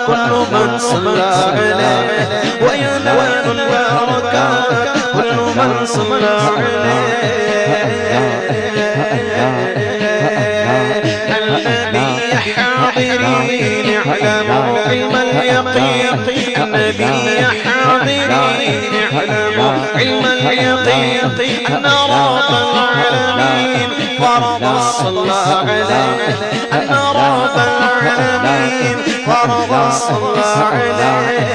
كل من صلى عليه وينال البركات كل من صلى عليه النبي حاضرين اعلموا علم اليقين النبي حاضرين اعلموا علم اليقين أن رب العالمين فرض الصلاة عليه أن رب العالمين فرض الصلاة عليه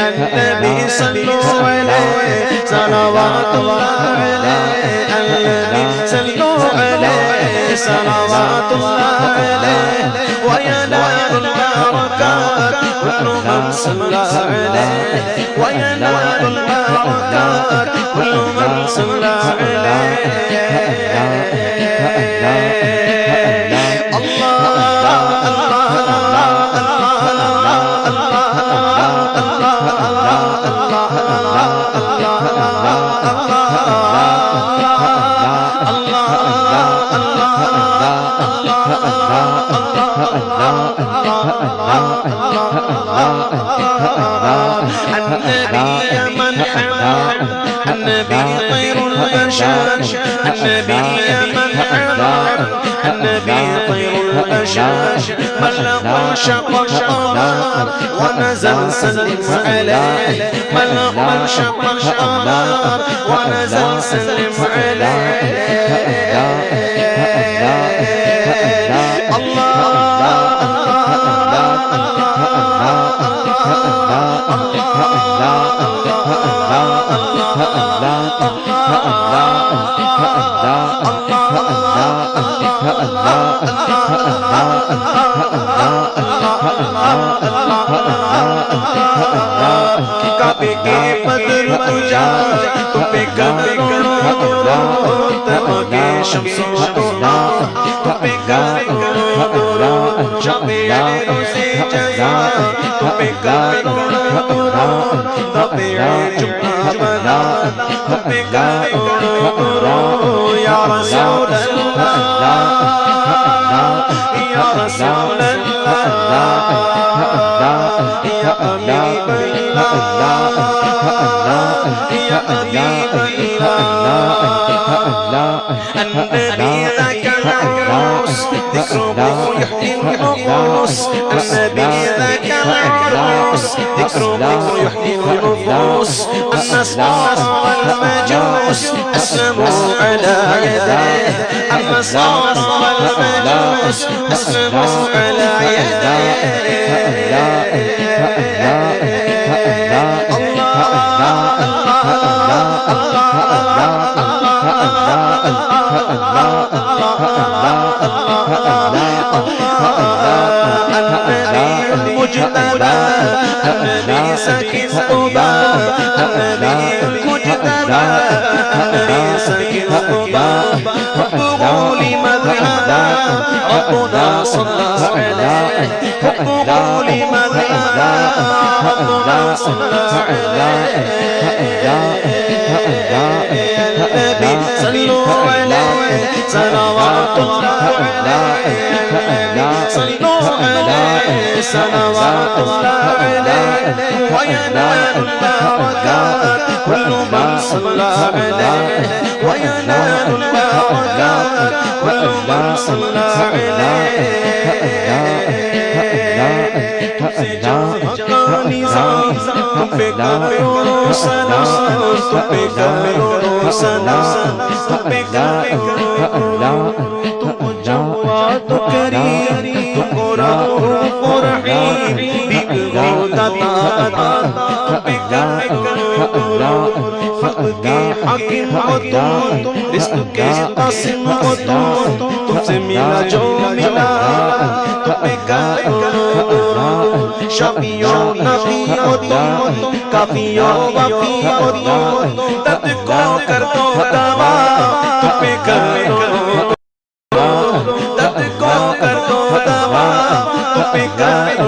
النبي صلوا عليه صلوات الله عليه النبي صلوا عليه صلوات الله عليه وينال البركات كل من صلى عليه وينال البركات كل من صلى عليه النبي من حمد النبي طير البشر النبي من حمد النبي طير البشر بلغ وانشق القمر ونزل سلم عليه بلغ وانشق القمر ونزل سلم عليه کعبے کے بدر تجا تو پہ کروں تب کے شمس و دولار تو پہ کروں شبے روزے جزا تو پہ کروں تبے جمعہ تو پہ کروں یا رسول اللہ یا رسول اللہ یا حبیب اللہ یا حبیب اللہ النبي ذاك العروس ذكره يحيي النفوس النبي ذاك العروس ذكره يحيي النفوس النصارى والمجوس أسلموا على يديه النصارى والمجوس أسلموا على يديه النبي ساكن قبا النبي المجتبى النبي ساكن قبا حبه لمذهبا ربنا صلى عليه حبه لمذهبا ربنا صلى عليه النبي صلوا عليه صلوات الله عليه صلوا عليه صلوات الله عليه وينال البركات كل من صلى عليه وينال البركات كل من صلى عليه جواد کریم تم رؤوف رحیم بکرو داتا خلق کے حاکم ہو تم رزق کے قاسم ہو تم سے ملا جو ملا شفیع و نفی ہو تم کافی و وفی ہو تم درد کو کر دو دوا تم پہ کر دو درد کو کر دو دوا تم پہ کر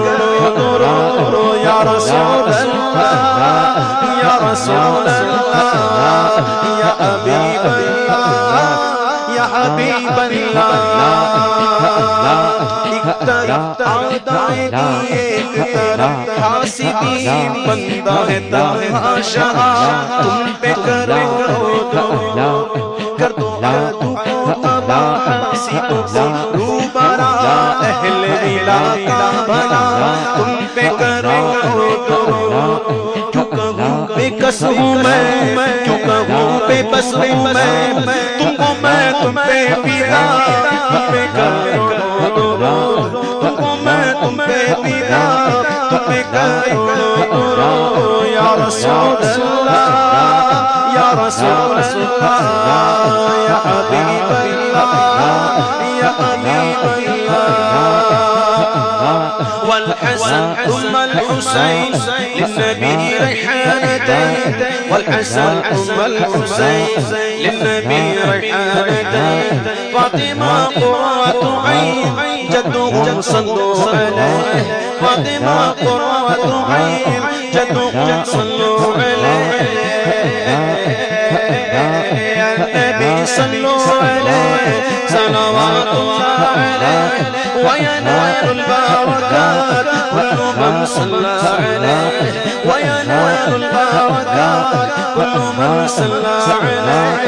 دو یا رسول اللہ یا رسول اللہ یا حبیب اللہ یا حبیب اللہ ایک طرف آدائے دی ایک طرف حاسدین بندہ ہے تماشا تم پہ کرے کر دو عدو کو تباہ حاسدوں کو روبرا اہل ولا کا بھلا تم پہ کرے کیوں کہوں بے کس ہوں میں کیوں کہوں بے بس ہوں میں تم کو میں تم پہ پیدا تم پہ کرو تم کو میں تم پہ پیدا تم پہ کرو یا رسول اللہ یا رسول اللہ یا حبیب اللہ یا حبیب اللہ والحسن ثم الحسين للنبي ريحانتين والحسن ثم الحسين للنبي ريحانتين فاطمة قرة عين جدهم صلوا عليه فاطمة قرة عين جدهم صلوا عليه يا النبي صلوا عليه صلوات الله عليه وينال البركات كل من صلى عليه وينال البركات كل من صلى عليه